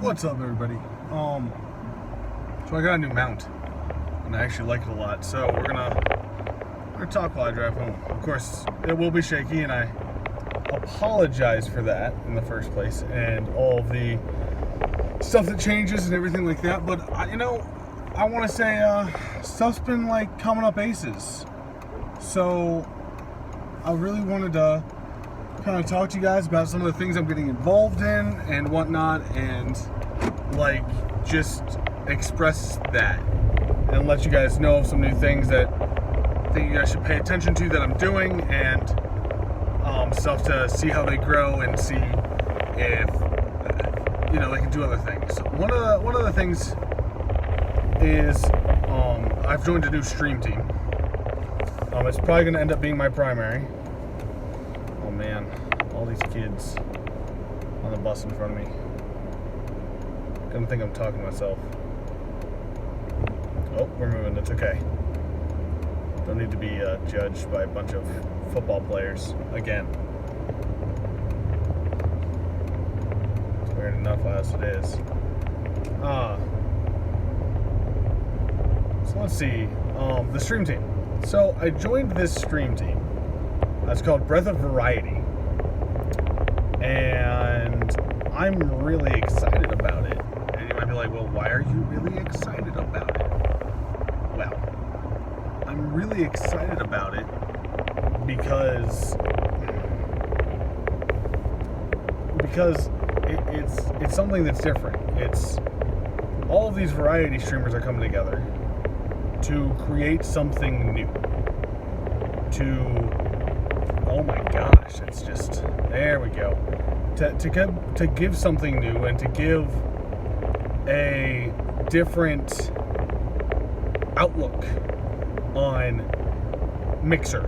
What's up, everybody? So I got a new mount, and I actually like it a lot. So we're gonna talk while I drive home. Of course, it will be shaky, and I apologize for that in the first place, and all of the stuff that changes and everything like that. But I want to say stuff's been like coming up aces. So I really wanted to kind of talk to you guys about some of the things I'm getting involved in and whatnot, and like just express that and let you guys know some new things that I think you guys should pay attention to that I'm doing, and stuff to see how they grow and see if they can do other things. So one of the things is I've joined a new stream team. It's probably going to end up being my primary. Oh man, all these kids on the bus in front of me. Gonna think I'm talking to myself. Oh, we're moving, it's okay. Don't need to be judged by a bunch of football players again. It's weird enough as it is. So let's see, the stream team. So I joined this stream team. It's called Breath of Variety, and I'm really excited about it. And you might be like, well, why are you really excited about it? Well, I'm really excited about it because it's something that's different. It's all of these variety streamers are coming together to create something new. Oh my gosh, it's just, there we go. To give something new and to give a different outlook on Mixer.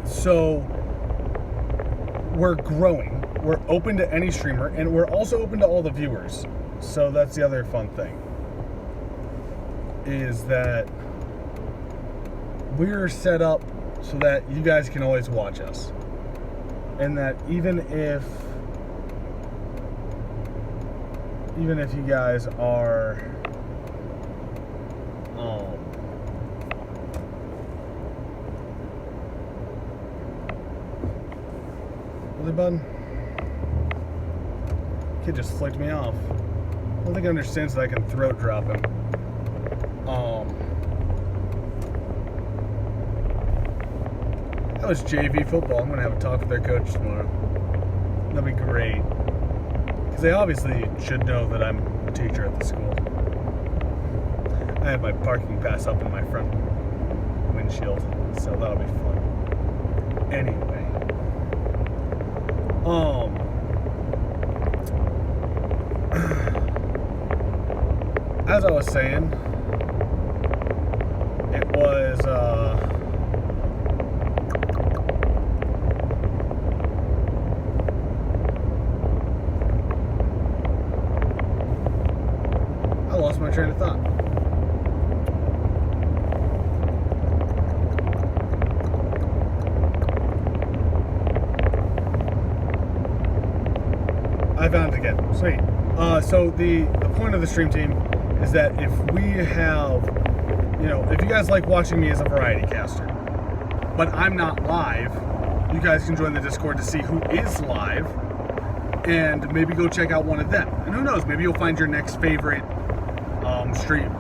So we're growing. We're open to any streamer, and we're also open to all the viewers. So that's the other fun thing, is that we're set up so that you guys can always watch us. And that even if you guys are really, bud? Kid just flicked me off. I don't think he understands that I can throat drop him. That was JV football. I'm going to have a talk with their coach tomorrow. That'll be great. Because they obviously should know that I'm a teacher at the school. I have my parking pass up in my front windshield, so that'll be fun. Anyway. As I was saying, it was, I lost my train of thought. I found it again. Sweet. So the point of the stream team is that if we have, if you guys like watching me as a variety caster, but I'm not live, you guys can join the Discord to see who is live, and maybe go check out one of them. And who knows, maybe you'll find your next favorite stream.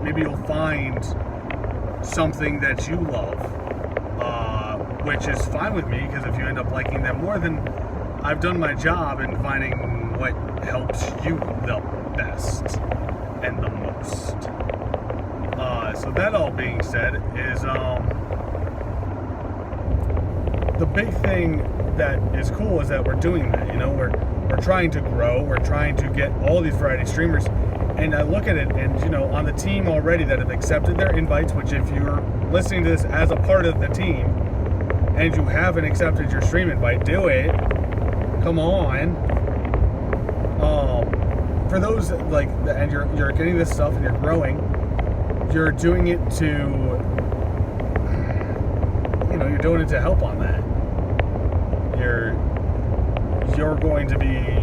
Maybe you'll find something that you love, which is fine with me, because if you end up liking them more, then I've done my job in finding what helps you the best and the most. So that all being said is the big thing that is cool is that we're doing that. We're trying to grow. We're trying to get all these variety streamers. And I look at it, and on the team already that have accepted their invites, which if you're listening to this as a part of the team and you haven't accepted your stream invite, do it. Come on. For those and you're getting this stuff and you're growing, you're doing it to, you're doing it to help on that. You're going to be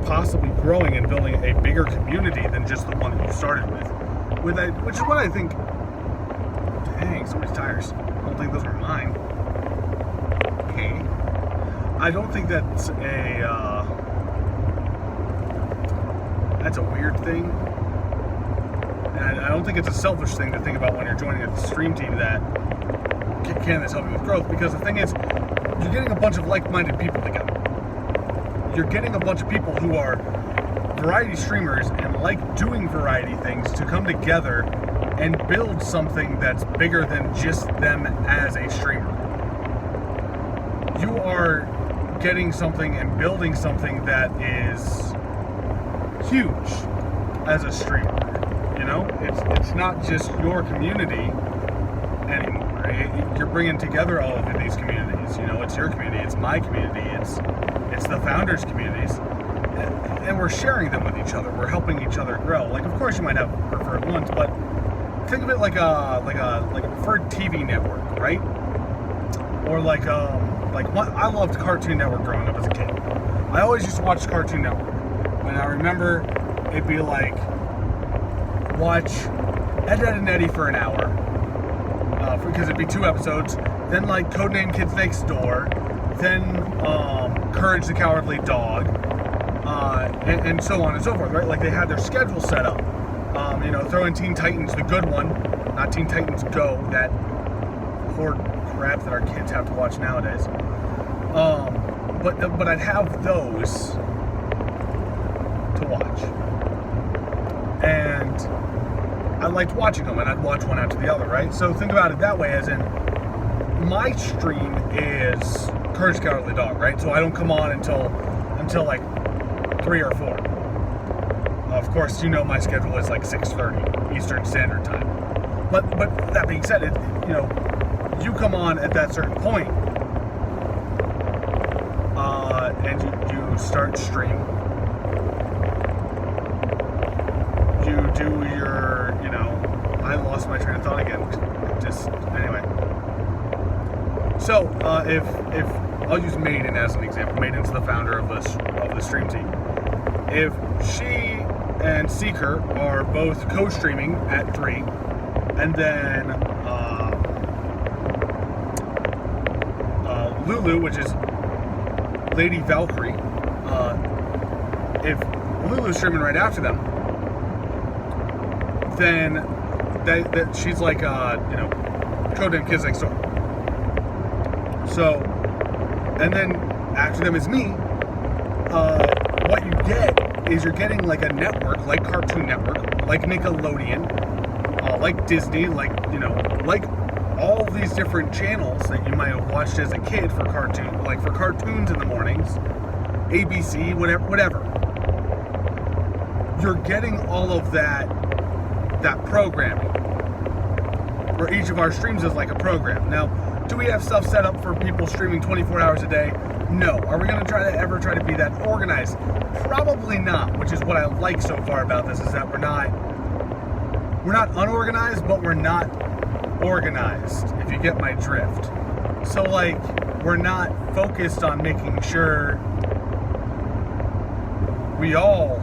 possibly growing and building a bigger community than just the one that you started with. Which is what I think. Dang, somebody's tires. I don't think those are mine. Okay. I don't think that's a weird thing. And I don't think it's a selfish thing to think about when you're joining a stream team that can this help you with growth. Because the thing is, you're getting a bunch of like-minded people together. You're getting a bunch of people who are variety streamers and like doing variety things to come together and build something that's bigger than just them as a streamer. You are getting something and building something that is huge as a streamer. You know, it's not just your community anymore. You're bringing together all of these communities. You know, it's your community, it's my community, it's the founders' communities, and we're sharing them with each other. We're helping each other grow. Like, of course, you might have preferred ones, but think of it like a preferred TV network, right? Or like what I loved Cartoon Network growing up as a kid. I always used to watch Cartoon Network, and I remember it'd be like watch Ed, Edd and Eddy for an hour, because it'd be 2 episodes. Then like Codename Kids Next Door, then Courage the Cowardly Dog, and so on and so forth, right? Like they had their schedule set up. You know, throw in Teen Titans, the good one, not Teen Titans Go, that horde crap that our kids have to watch nowadays. But I'd have those to watch, and I liked watching them, and I'd watch one after the other, right? So think about it that way, as in my stream is Courage the Cowardly Dog, right? So I don't come on until like 3 or 4. Of course, you know my schedule is like 6:30 Eastern Standard Time. But that being said, you know, you come on at that certain point, and you start stream. You do your, you know, I lost my train of thought again. Just anyway. So if I'll use Maiden as an example. Maiden's the founder of the stream team. If she and Seeker are both co-streaming at 3, and then Lulu, which is Lady Valkyrie, if Lulu's streaming right after them, then that she's like, you know, Codename Kids Next Door. So, and then after them is me. What you get is you're getting like a network, like Cartoon Network, like Nickelodeon, like Disney, like, you know, like all these different channels that you might have watched as a kid for cartoon, like for cartoons in the mornings, ABC, whatever. You're getting all of that programming, where each of our streams is like a program. Now, do we have stuff set up for people streaming 24 hours a day? No. Are we going to ever try to be that organized? Probably not, which is what I like so far about this, is that we're not unorganized, but we're not organized, if you get my drift. So, like, we're not focused on making sure we all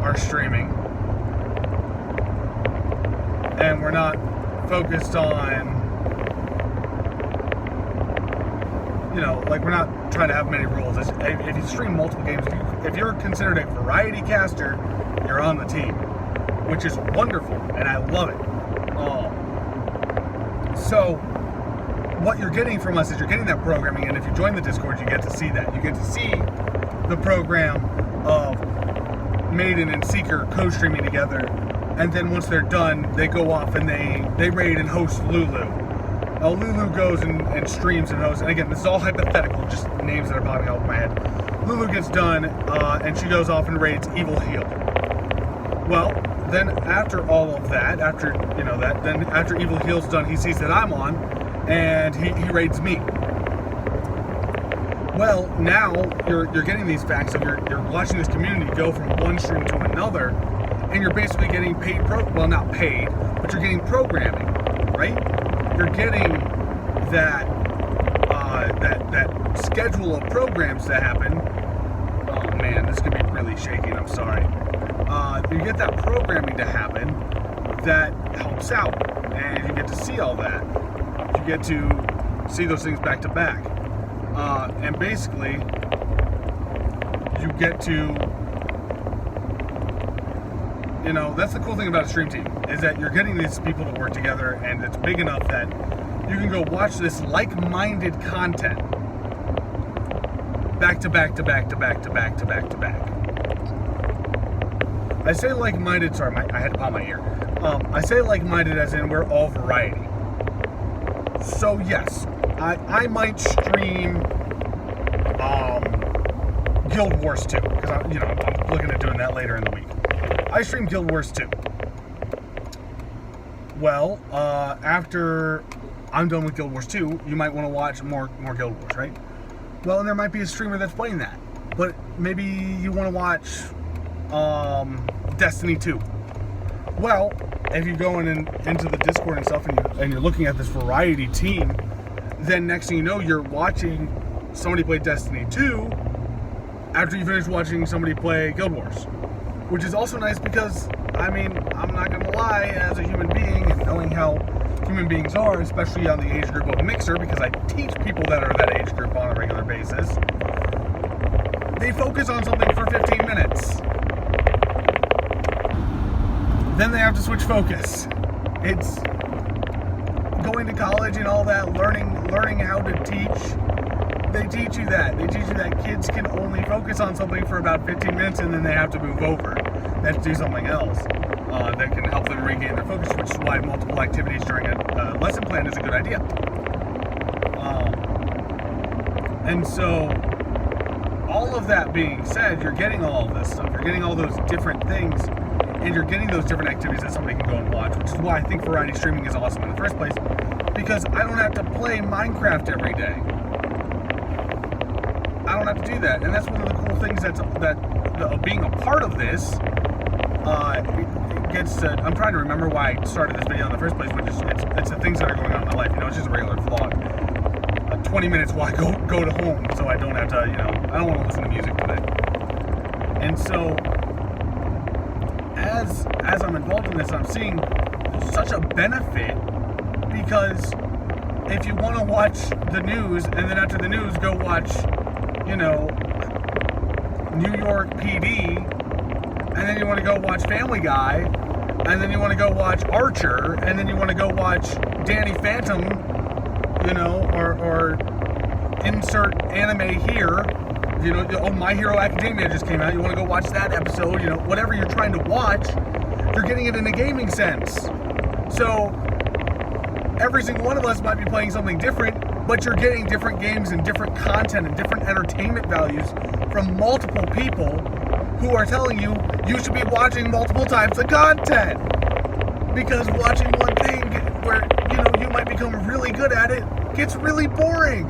are streaming, and we're not focused on, you know, like, we're not trying to have many rules. If you stream multiple games, if you're considered a variety caster, you're on the team, which is wonderful, and I love it. So what you're getting from us is you're getting that programming, and if you join the Discord, you get to see that. You get to see the program of Maiden and Seeker co-streaming together, and then once they're done, they go off and they raid and host Lulu. Lulu goes and streams and hosts, and again, this is all hypothetical, just names that are popping out of my head. Lulu gets done, and she goes off and raids Evil Heel. Well, then after all of that, after Evil Heel's done, he sees that I'm on, and he raids me. Well, now you're getting these facts of you're watching this community go from one stream to another, and you're basically getting paid well, not paid, but you're getting programming, right? You're getting that schedule of programs that happen. Oh man, this could be really really shaky, and I'm sorry. You get that programming to happen that helps out, and you get to see all that. You get to see those things back to back, and basically you get to, that's the cool thing about a stream team, is that you're getting these people to work together, and it's big enough that you can go watch this like-minded content back to back to back to back to back to back to back. I say like-minded, sorry, I had to pop my ear. I say like-minded as in we're all variety. So yes, I might stream Guild Wars 2, because I'm looking at doing that later in the week. I stream Guild Wars 2. Well, after I'm done with Guild Wars 2, you might want to watch more Guild Wars, right? Well, and there might be a streamer that's playing that, but maybe you want to watch Destiny 2. Well, if you go into the Discord and stuff, and you're looking at this variety team, then next thing you know, you're watching somebody play Destiny 2 after you finish watching somebody play Guild Wars, which is also nice because, I'm not gonna lie, as a human being and knowing how human beings are, especially on the age group of Mixer, because I teach people that are that age group on a regular basis, they focus on something for 15 minutes. Then they have to switch focus. It's going to college and all that, learning how to teach. They teach you that. They teach you that kids can only focus on something for about 15 minutes and then they have to move over. They have to do something else that can help them regain their focus, which is why multiple activities during a lesson plan is a good idea. And so, all of that being said, you're getting all of this stuff. You're getting all those different things, and you're getting those different activities that somebody can go and watch, which is why I think variety streaming is awesome in the first place, because I don't have to play Minecraft every day. I don't have to do that, and that's one of the cool things that being a part of this gets to. I'm trying to remember why I started this video in the first place, but it's the things that are going on in my life. It's just a regular vlog. 20 minutes while I go to home, so I don't have to. I don't want to listen to music today. And so, as I'm involved in this, I'm seeing such a benefit, because if you want to watch the news and then after the news go watch, New York PD, and then you want to go watch Family Guy, and then you want to go watch Archer, and then you want to go watch Danny Phantom, or insert anime here, My Hero Academia just came out, you want to go watch that episode, whatever you're trying to watch, you're getting it in a gaming sense. So, every single one of us might be playing something different, but you're getting different games and different content and different entertainment values from multiple people who are telling you should be watching multiple types of content. Because watching one thing where, you might become really good at it gets really boring.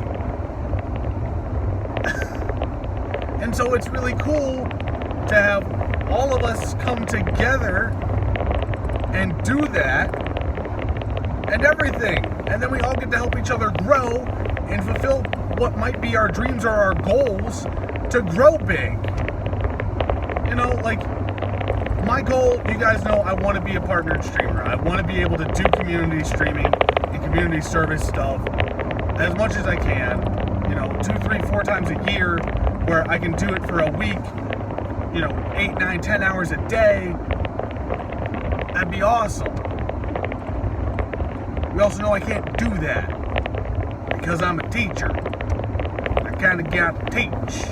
And so it's really cool to have all of us come together and do that and everything. And then we all get to help each other grow and fulfill what might be our dreams or our goals to grow big. My goal, you guys know, I want to be a partnered streamer. I want to be able to do community streaming and community service stuff as much as I can, 2, 3, 4 times a year, where I can do it for a week, 8, 9, 10 hours a day. That'd be awesome. We also know I can't do that because I'm a teacher. I kind of got to teach.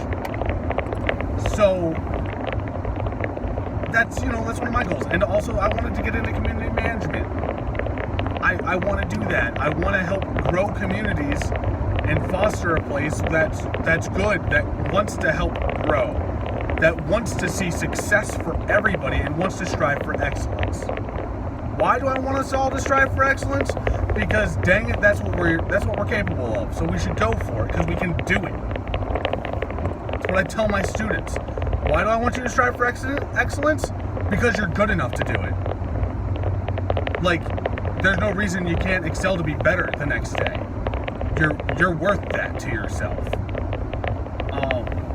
So that's one of my goals. And also, I wanted to get into community management. I want to do that. I want to help grow communities and foster a place that's good, that wants to help grow, that wants to see success for everybody and wants to strive for excellence. Why do I want us all to strive for excellence? Because dang it, that's what we're capable of. So we should go for it, because we can do it. That's what I tell my students. Why do I want you to strive for excellence? Because you're good enough to do it. There's no reason you can't excel to be better the next day. You're worth that to yourself.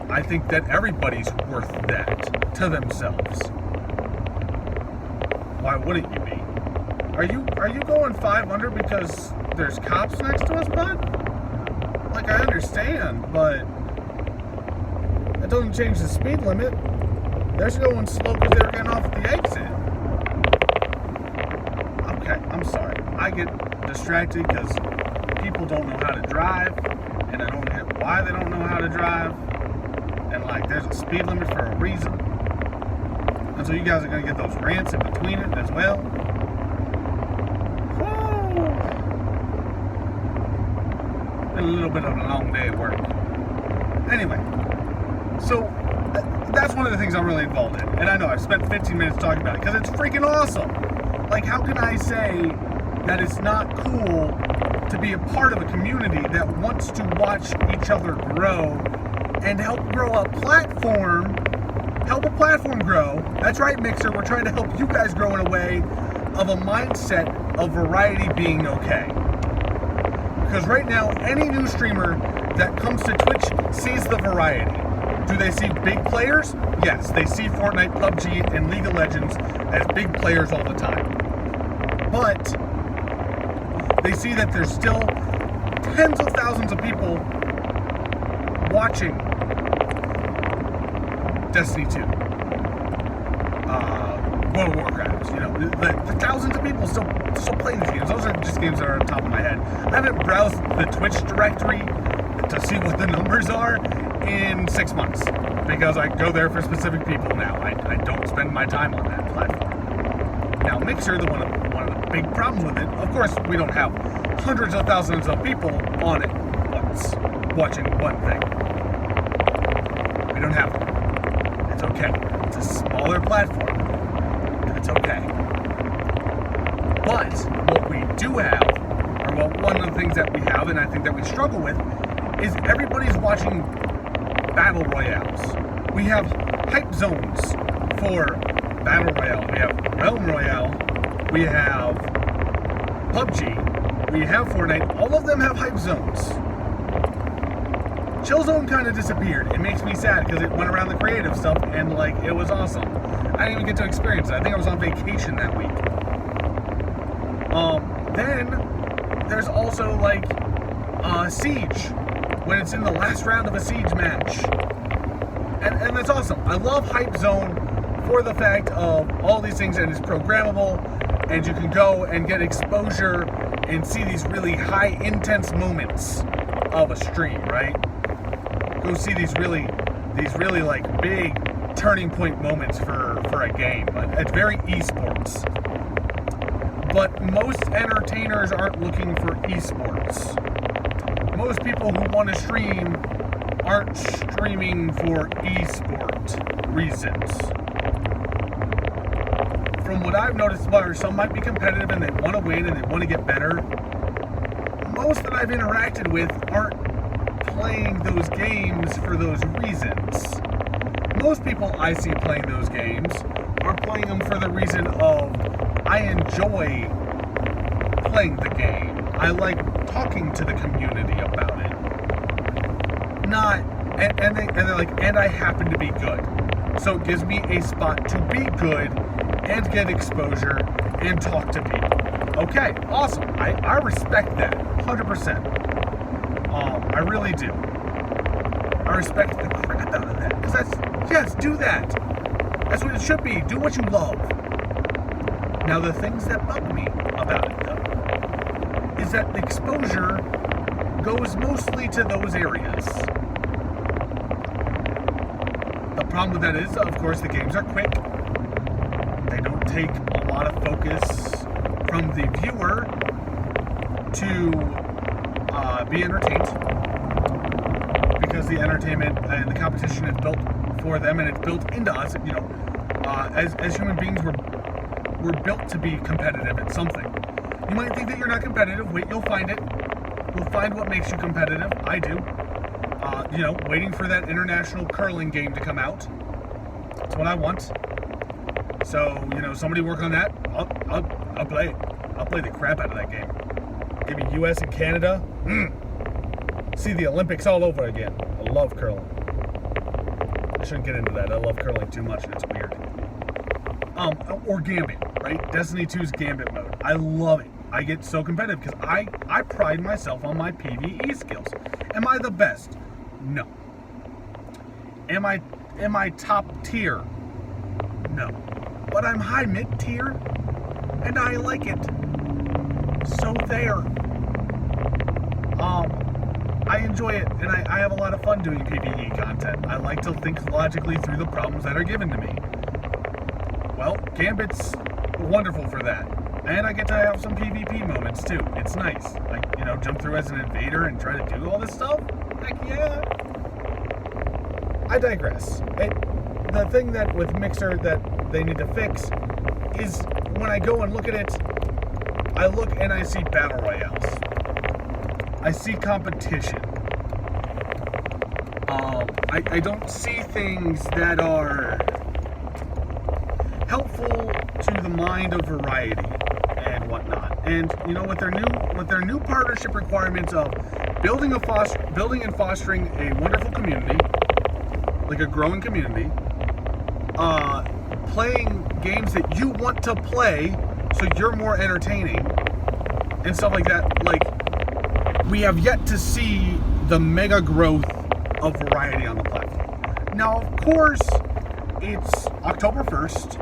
I think that everybody's worth that to themselves. Why wouldn't you be? Are you going 5 under because there's cops next to us, bud? Like, I understand, but that doesn't change the speed limit. They're going slow because they were getting off at the exit. Okay, I'm sorry. I get distracted because people don't know how to drive, and I don't get why they don't know how to drive. And, like, there's a speed limit for a reason. And so you guys are going to get those rants in between it as well. Woo! Been a little bit of a long day at work. Anyway, so that's one of the things I'm really involved in. And I know I've spent 15 minutes talking about it because it's freaking awesome. Like, how can I say that it's not cool to be a part of a community that wants to watch each other grow and help grow a platform, grow. That's right, Mixer, we're trying to help you guys grow in a way of a mindset of variety being okay. Because right now, any new streamer that comes to Twitch sees the variety. Do they see big players? Yes, they see Fortnite, PUBG, and League of Legends as big players all the time. But they see that there's still tens of thousands of people watching Destiny 2, World of Warcraft. You know, the thousands of people still play these games. Those are just games that are on top of my head. I haven't browsed the Twitch directory to see what the numbers are in 6 months because I go there for specific people now. I don't spend my time on that platform. Now, Mixer, one of the big problems with it, of course, we don't have hundreds of thousands of people on it once watching one thing. We don't have them. It's okay. It's a smaller platform. That's okay. But what we do have, or one of the things that we have, and I think that we struggle with, is everybody's watching battle royales. We have hype zones for battle royale. We have realm royale. We have PUBG. We have Fortnite. All of them have hype zones. Chillzone kind of disappeared. It makes me sad because it went around the creative stuff and, like, it was awesome. I didn't even get to experience it. I think I was on vacation that week. Then there's also, like, Siege, when it's in the last round of a Siege match. And that's awesome. I love Hype Zone for the fact of all these things, and it's programmable, and you can go and get exposure and see these really high, intense moments of a stream, right? Go see these really like big turning point moments for a game. It's very esports. But most entertainers aren't looking for esports. Most people who want to stream aren't streaming for esport reasons. From what I've noticed, while some might be competitive and they want to win and they want to get better, most that I've interacted with aren't playing those games for those reasons. Most people I see playing those games are playing them for the reason of I enjoy playing the game. I like talking to the community about it. They're like, and I happen to be good. So it gives me a spot to be good and get exposure and talk to people. Okay, awesome. I respect that 100%. I really do. I respect the crap out of that. Because yes, do that. That's what it should be. Do what you love. Now, the things that bug me about it, though, is that the exposure goes mostly to those areas. The problem with that is, of course, the games are quick. They don't take a lot of focus from the viewer to be entertained, because the entertainment and the competition is built for them, and it's built into us. You know, as human beings, we're built to be competitive at something. You might think that you're not competitive. Wait, you'll find it. You'll find what makes you competitive. I do. You know, waiting for that international curling game to come out. That's what I want. So, you know, somebody work on that. I'll play it. I'll play the crap out of that game. Give me U.S. and Canada. See the Olympics all over again. I love curling. shouldn't get into that. I love curling too much and it's weird. Or Gambit, right? Destiny 2's Gambit mode. I love it. I get so competitive because I pride myself on my PvE skills. Am I the best? No. Am I top tier? No. But I'm high mid tier and I like it. So there. I enjoy it and I have a lot of fun doing PvE content. I like to think logically through the problems that are given to me. Well, Gambit's wonderful for that. And I get to have some PvP moments too. It's nice. Like, jump through as an invader and try to do all this stuff? Heck yeah. I digress. The thing that with Mixer that they need to fix is when I go and look at it, I look and I see battle royales. I see competition. I don't see things that are helpful to the mind of variety and whatnot. And with their new partnership requirements of building and fostering a wonderful community, like a growing community, playing games that you want to play so you're more entertaining and stuff like that. Like, we have yet to see the mega growth of variety on the platform. Now, of course, it's October 1st.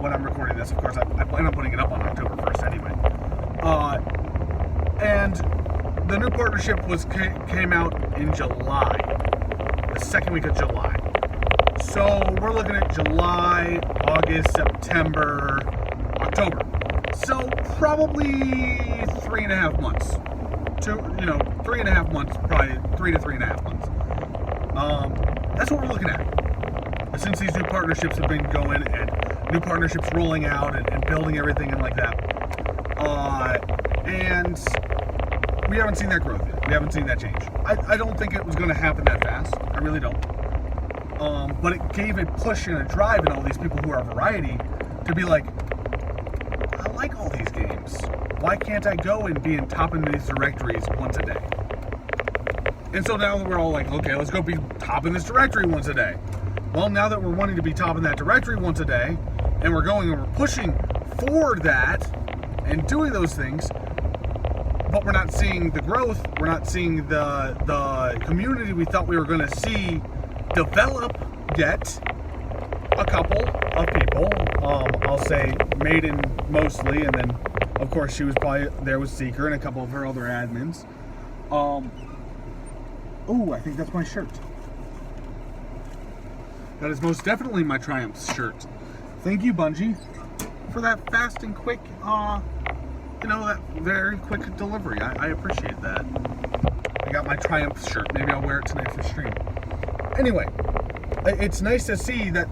When I'm recording this, of course, I plan on putting it up on October 1st anyway. And the new partnership came out in July, the second week of July. So we're looking at July, August, September, October. So probably 3.5 months. 3.5 months, probably 3 to 3.5 months. That's what we're looking at. Since these new partnerships have been going and new partnerships rolling out and building everything and like that. And we haven't seen that growth yet. We haven't seen that change. I don't think it was going to happen that fast. I really don't. But it gave a push and a drive in all these people who are variety to be like, I like all these games. Why can't I go and be in top in these directories once a day? And so now that we're all like, okay, let's go be top in this directory once a day. Well, now that we're wanting to be top in that directory once a day, and we're going and we're pushing for that and doing those things, but we're not seeing the growth, we're not seeing the community we thought we were going to see develop yet. A couple of people, I'll say Maiden mostly, and then of course she was probably there with Seeker and a couple of her other admins. I think that's my shirt. That is most definitely my Triumph shirt. Thank you, Bungie, for that fast and quick, that very quick delivery. I appreciate that. I got my Triumph shirt. Maybe I'll wear it tonight for stream. Anyway, it's nice to see that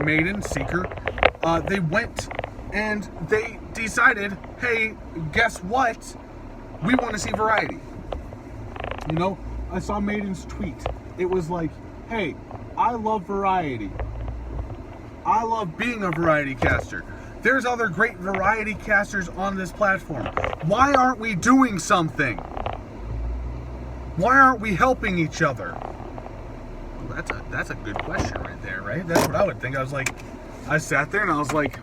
Maiden, Seeker, they went and they decided, hey, guess what? We want to see variety. I saw Maiden's tweet. It was like, hey, I love variety. I love being a variety caster. There's other great variety casters on this platform. Why aren't we doing something? Why aren't we helping each other? Well, that's a good question right there, right? That's what I would think. I sat there and I was like,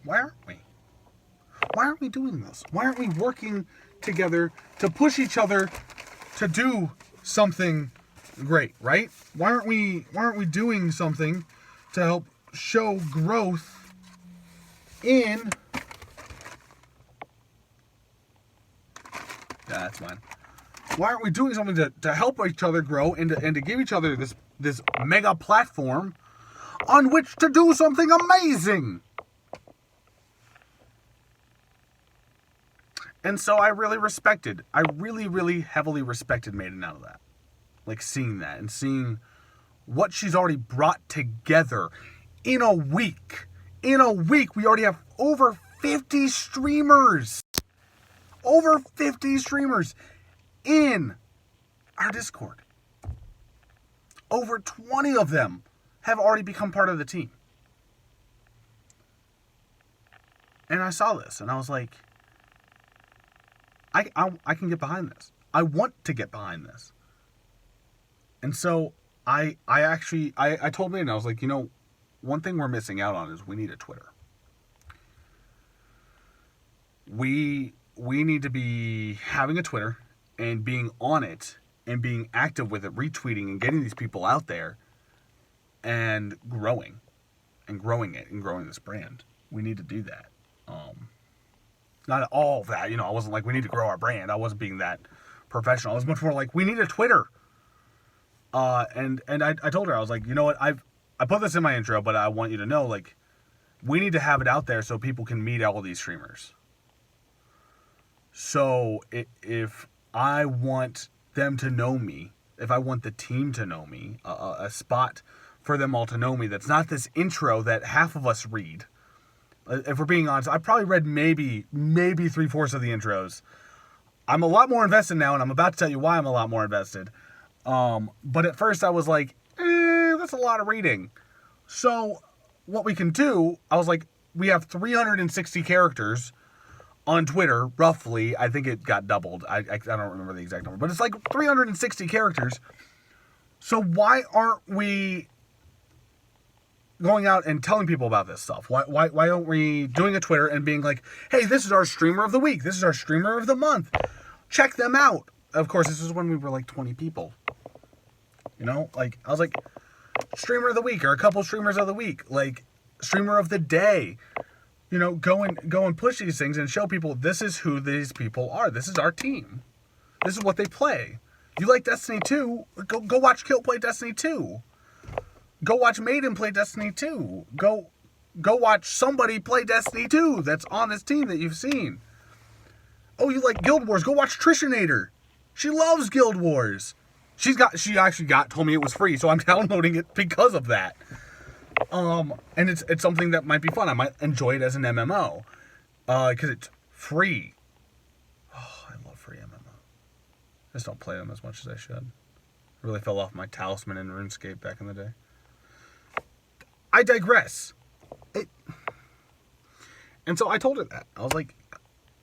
why aren't we? Why aren't we doing this? Why aren't we working together to push each other to do something great, right? Why aren't we doing something to help show growth in... Yeah, that's mine. Why aren't we doing something to help each other grow and to give each other this mega platform on which to do something amazing? And so I really, really heavily respected Maiden out of that. Like seeing that and seeing what she's already brought together in a week. In a week, we already have over 50 streamers. Over 50 streamers in our Discord. Over 20 of them have already become part of the team. And I saw this and I was like, I can get behind this. I want to get behind this. And so I told Maiden, I was like, one thing we're missing out on is we need a Twitter. We need to be having a Twitter and being on it and being active with it, retweeting and getting these people out there and growing it and growing this brand. We need to do that. Not all of that, I wasn't like, we need to grow our brand. I wasn't being that professional. I was much more like, we need a Twitter. And I told her, I was like, you know what, I put this in my intro, but I want you to know, like, we need to have it out there so people can meet all these streamers. So if I want them to know me, if I want the team to know me, a spot for them all to know me that's not this intro that half of us read. If we're being honest, I probably read maybe 3/4 of the intros. I'm a lot more invested now, and I'm about to tell you why I'm a lot more invested. But at first I was like, that's a lot of reading. So what we can do, I was like, we have 360 characters on Twitter, roughly. I think it got doubled. I don't remember the exact number, but it's like 360 characters. So why aren't we going out and telling people about this stuff? Why aren't we doing a Twitter and being like, hey, this is our streamer of the week. This is our streamer of the month. Check them out. Of course, this is when we were like 20 people. Like, I was like, streamer of the week or a couple streamers of the week, like streamer of the day. Go and push these things and show people this is who these people are. This is our team. This is what they play. You like Destiny 2? Go watch Kilt play Destiny 2. Go watch Maiden play Destiny 2. Go watch somebody play Destiny 2 that's on this team that you've seen. Oh, you like Guild Wars? Go watch Trishinator. She loves Guild Wars. She actually told me it was free, so I'm downloading it because of that. And it's something that might be fun. I might enjoy it as an MMO. Because it's free. Oh, I love free MMO. I just don't play them as much as I should. I really fell off my Talisman in RuneScape back in the day. I digress. And so I told her that. I was like,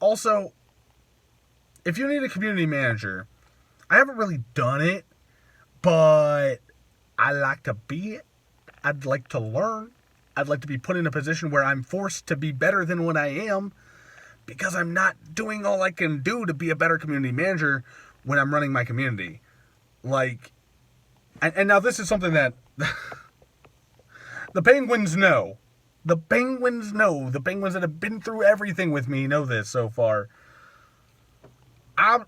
also, if you need a community manager, I haven't really done it, but I like to be it. I'd like to learn. I'd like to be put in a position where I'm forced to be better than what I am because I'm not doing all I can do to be a better community manager when I'm running my community. Like, and now this is something that the Penguins know. The Penguins know. The Penguins that have been through everything with me know this so far. I'm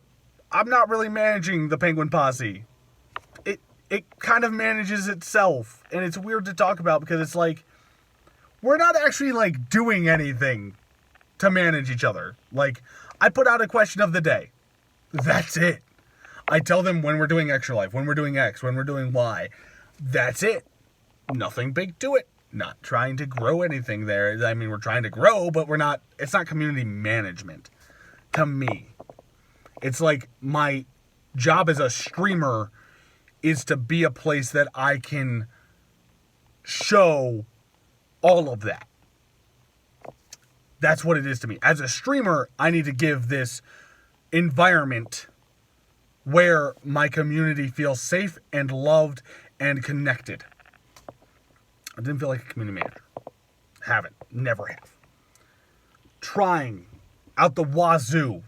not really managing the Penguin Posse. It kind of manages itself, and it's weird to talk about because it's like, we're not actually like doing anything to manage each other. Like, I put out a question of the day. That's it. I tell them when we're doing Extra Life, when we're doing X, when we're doing Y. That's it. Nothing big to it. Not trying to grow anything there. I mean, we're trying to grow, but it's not community management to me. It's like my job as a streamer is to be a place that I can show all of that. That's what it is to me. As a streamer, I need to give this environment where my community feels safe and loved and connected. I didn't feel like a community manager. Haven't. Never have. Trying out the wazoo.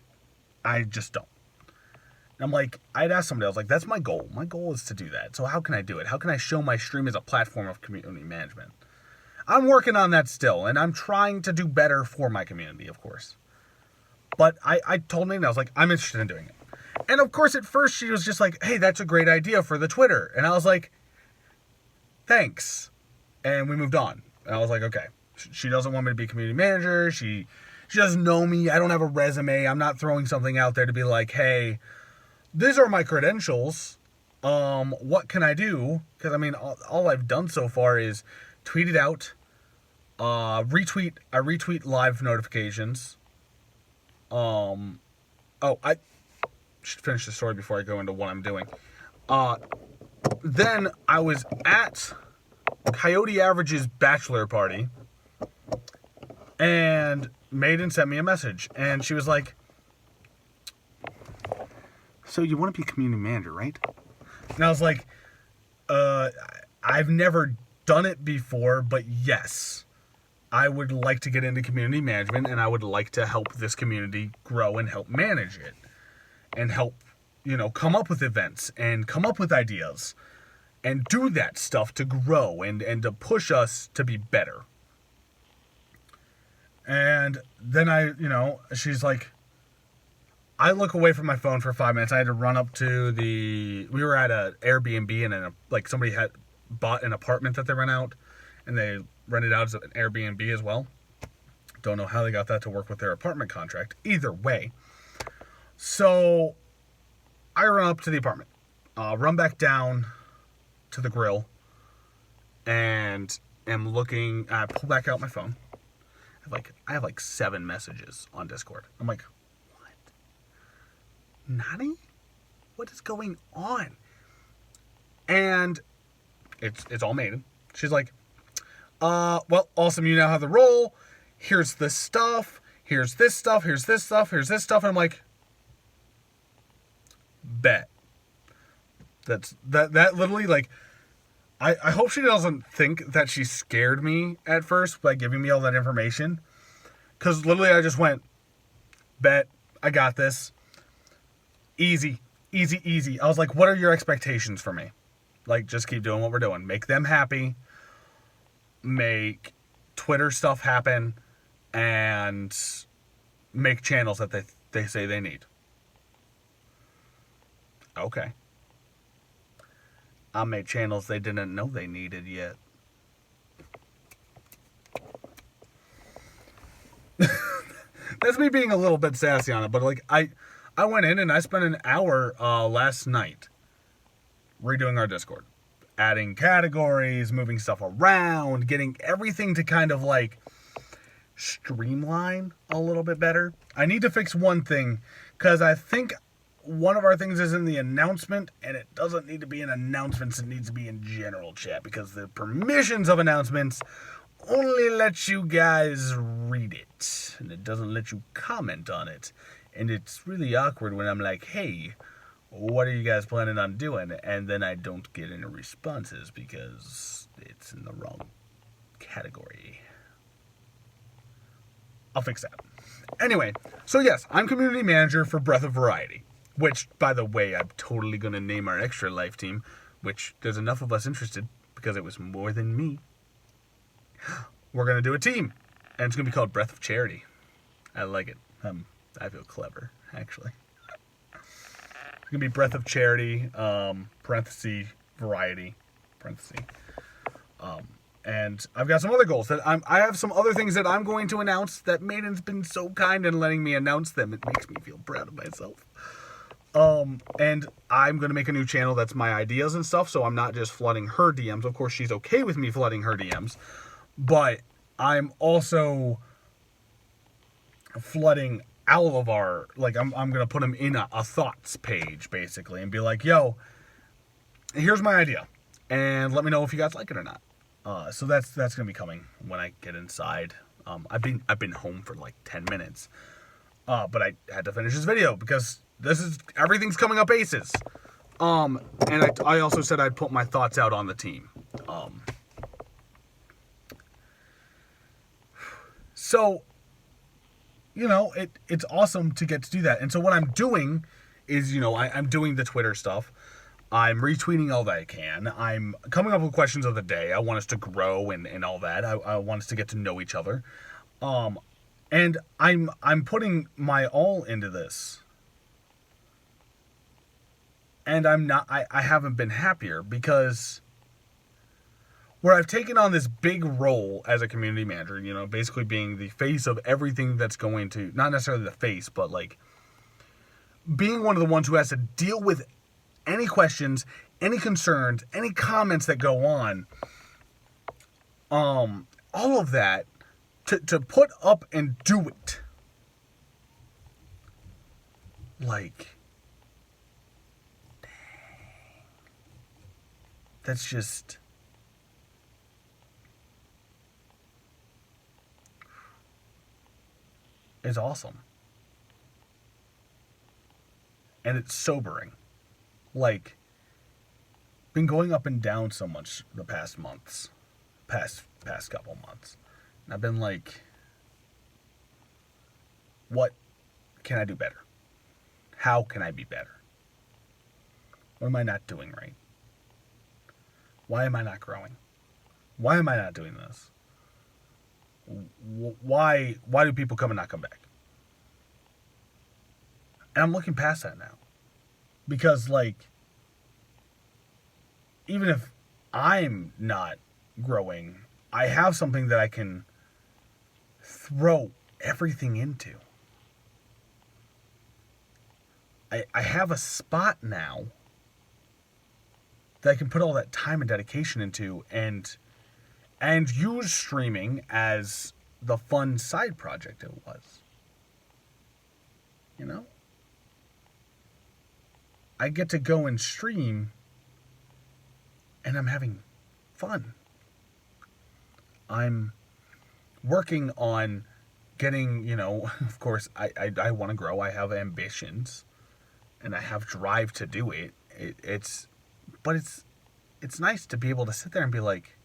I just don't. And I'm like, I'd ask somebody, I was like, that's my goal. My goal is to do that. So how can I do it? How can I show my stream as a platform of community management? I'm working on that still, and I'm trying to do better for my community, of course. But I told Megan, I was like, I'm interested in doing it. And of course, at first, she was just like, hey, that's a great idea for the Twitter. And I was like, thanks. And we moved on. And I was like, okay. She doesn't want me to be community manager. She doesn't know me. I don't have a resume. I'm not throwing something out there to be like, hey, these are my credentials. What can I do? Because, I mean, all I've done so far is tweet it out, retweet live notifications. I should finish the story before I go into what I'm doing. Then I was at Coyote Average's bachelor party, and Maiden sent me a message, and she was like, so you want to be a community manager, right? And I was like, Uh, I've never done it before, but yes, I would like to get into community management, and I would like to help this community grow and help manage it and help, come up with events and come up with ideas and do that stuff to grow and to push us to be better. And then she's like, I look away from my phone for 5 minutes. I had to run up to we were at an Airbnb, and somebody had bought an apartment that they rent out, and they rented out as an Airbnb as well. Don't know how they got that to work with their apartment contract. Either way. So I run up to the apartment, run back down to the grill, and am looking. I pull back out my phone. I have 7 messages on Discord. I'm like, what? Nani? What is going on? And it's all Maiden. She's like, well, awesome, you now have the role. Here's this stuff. Here's this stuff. Here's this stuff. Here's this stuff. And I'm like, bet. That literally, I hope she doesn't think that she scared me at first by giving me all that information. Because literally I just went, bet, I got this. Easy, easy, easy. I was like, what are your expectations for me? Just keep doing what we're doing. Make them happy. Make Twitter stuff happen. And make channels that they say they need. Okay. I made channels they didn't know they needed yet. That's me being a little bit sassy on it, but I went in and I spent an hour last night redoing our Discord. Adding categories, moving stuff around, getting everything to kind of streamline a little bit better. I need to fix one thing, because I think one of our things is in the announcement, and it doesn't need to be in announcements, it needs to be in general chat, because the permissions of announcements only let you guys read it, and it doesn't let you comment on it. And it's really awkward when I'm like, hey, what are you guys planning on doing? And then I don't get any responses because it's in the wrong category. I'll fix that. Anyway, so yes, I'm community manager for Breath of Variety. Which, by the way, I'm totally going to name our Extra Life team, which there's enough of us interested, because it was more than me. We're going to do a team, and it's going to be called Breath of Charity. I like it. I feel clever, actually. It's going to be Breath of Charity, parenthesis, variety, parenthesis. And I've got some other goals. I have some other things that I'm going to announce that Maiden's been so kind in letting me announce them. It makes me feel proud of myself. And I'm going to make a new channel that's my ideas and stuff, so I'm not just flooding her DMs. Of course, she's okay with me flooding her DMs, but I'm also flooding all of our, I'm going to put them in a thoughts page, basically, and be like, yo, here's my idea, and let me know if you guys like it or not. So that's going to be coming when I get inside. I've been home for 10 minutes, but I had to finish this video because everything's coming up aces. And I also said I'd put my thoughts out on the team. So, it's awesome to get to do that. And so what I'm doing is, I'm doing the Twitter stuff. I'm retweeting all that I can. I'm coming up with questions of the day. I want us to grow and all that. I want us to get to know each other. And I'm putting my all into this. And I haven't been happier, because where I've taken on this big role as a community manager, basically being the face of everything that's going to, not necessarily the face, but being one of the ones who has to deal with any questions, any concerns, any comments that go on, all of that, to put up and do it. That's just, it's awesome. And it's sobering. been going up and down so much the past months, past couple months. And I've been like, what can I do better? How can I be better? What am I not doing right? Why am I not growing? Why am I not doing this? Why do people come and not come back? And I'm looking past that now. Because, like, even if I'm not growing, I have something that I can throw everything into. I have a spot now that I can put all that time and dedication into and use streaming as the fun side project it was. You know? I get to go and stream and I'm having fun. I'm working on getting, you know, of course, I want to grow. I have ambitions and I have drive to do it. It's nice to be able to sit there and be like,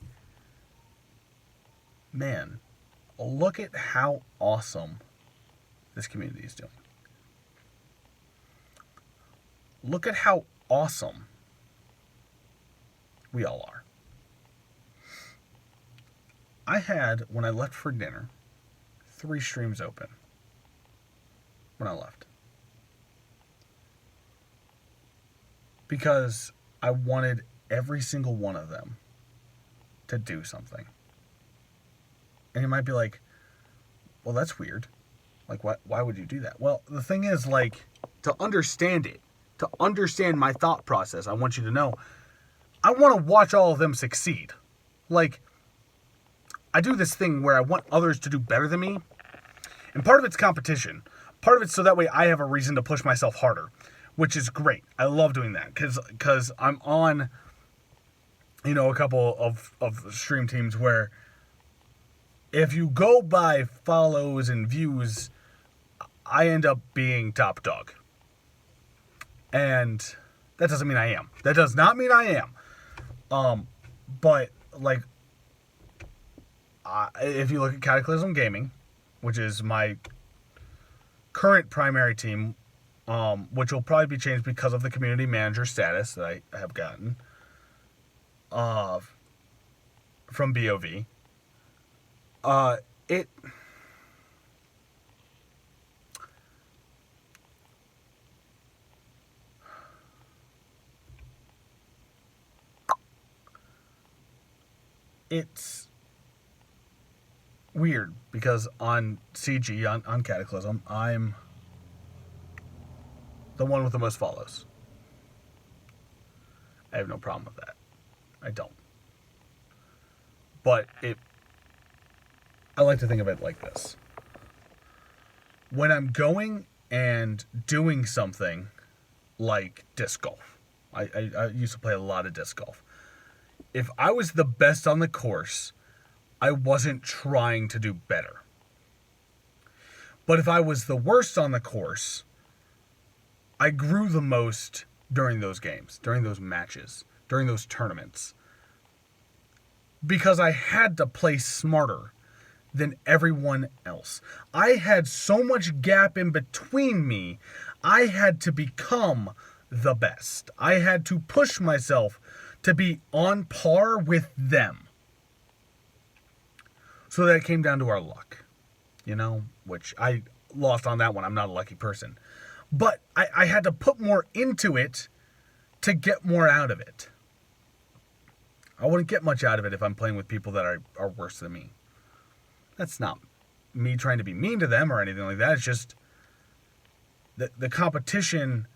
man, look at how awesome this community is doing. Look at how awesome we all are. I had, when I left for dinner, 3 streams open when I left. Because I wanted every single one of them to do something. And you might be like, well, that's weird. Like, why would you do that? Well, the thing is, like, to understand it, to understand my thought process, I want you to know, I want to watch all of them succeed. Like, I do this thing where I want others to do better than me. And part of it's competition. Part of it's so that way I have a reason to push myself harder, which is great. I love doing that because I'm on, you know, a couple of stream teams where if you go by follows and views, I end up being top dog. And that doesn't mean I am. That does not mean I am. But, like, if you look at Cataclysm Gaming, which is my current primary team, which will probably be changed because of the community manager status that I have gotten from BOV. It's weird because on CG, on Cataclysm, I'm the one with the most follows. I have no problem with that. I don't. But I like to think of it like this. When I'm going and doing something like disc golf, I used to play a lot of disc golf. If I was the best on the course, I wasn't trying to do better. But if I was the worst on the course, I grew the most during those games, during those matches, during those tournaments. Because I had to play smarter than everyone else. I had so much gap in between me, I had to become the best. I had to push myself to be on par with them. So that it came down to our luck, you know, which I lost on that one. I'm not a lucky person. But I had to put more into it to get more out of it. I wouldn't get much out of it if I'm playing with people that are worse than me. That's not me trying to be mean to them or anything like that. It's just the competition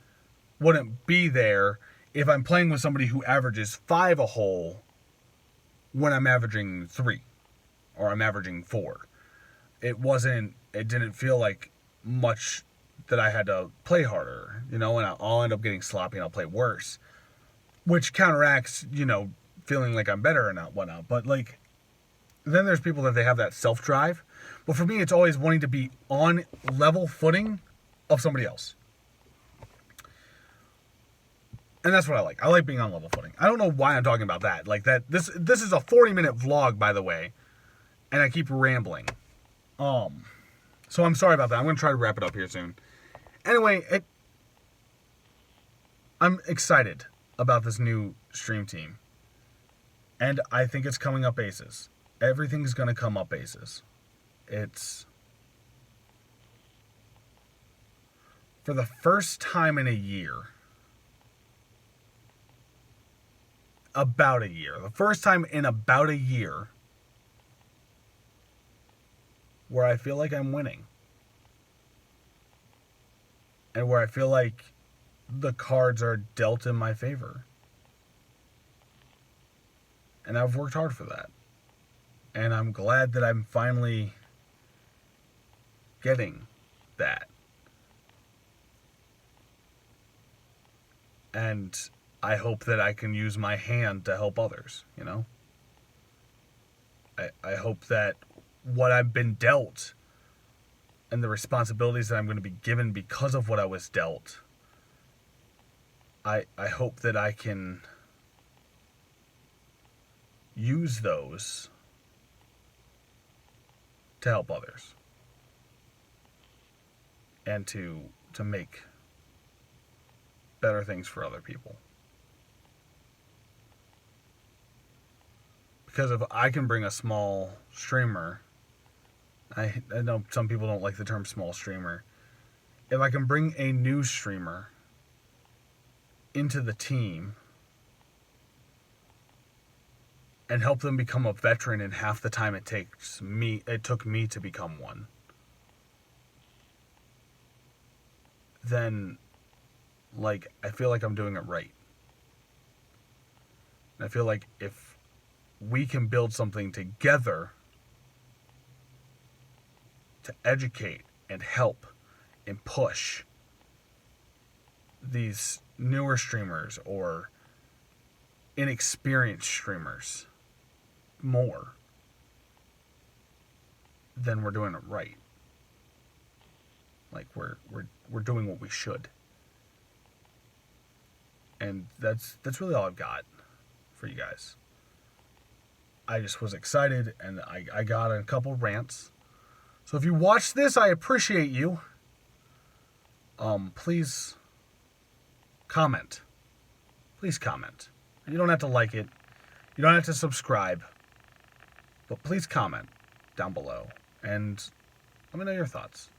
wouldn't be there if I'm playing with somebody who averages 5 a hole when I'm averaging 3 or I'm averaging 4. It didn't feel like much that I had to play harder, you know, and I'll end up getting sloppy and I'll play worse, which counteracts, you know, feeling like I'm better and whatnot. But, like, then there's people that they have that self-drive. But for me, it's always wanting to be on level footing of somebody else. And that's what I like. I like being on level footing. I don't know why I'm talking about that. Like that. This is a 40-minute vlog, by the way, and I keep rambling. So I'm sorry about that. I'm gonna try to wrap it up here soon. Anyway, I'm excited about this new stream team, and I think it's coming up aces. Everything's gonna come up aces. It's for the first time in a year. About a year. The first time in about a year where I feel like I'm winning. And where I feel like the cards are dealt in my favor. And I've worked hard for that. And I'm glad that I'm finally getting that. And I hope that I can use my hand to help others, you know? I hope that what I've been dealt and the responsibilities that I'm going to be given because of what I was dealt, I hope that I can use those to help others and to make better things for other people. Because if I can bring a small streamer, I know some people don't like the term small streamer. If I can bring a new streamer into the team and help them become a veteran in half the time it took me to become one, then like I feel like I'm doing it right. And I feel like if we can build something together to educate and help and push these newer streamers or inexperienced streamers more, then we're doing it right. Like we're doing what we should. And that's really all I've got for you guys. I just was excited, and I got a couple rants. So if you watch this, I appreciate you. Please comment. Please comment. You don't have to like it. You don't have to subscribe. But please comment down below. And let me know your thoughts.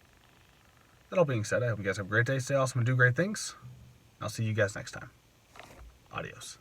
That all being said, I hope you guys have a great day. Stay awesome and do great things. I'll see you guys next time. Adios.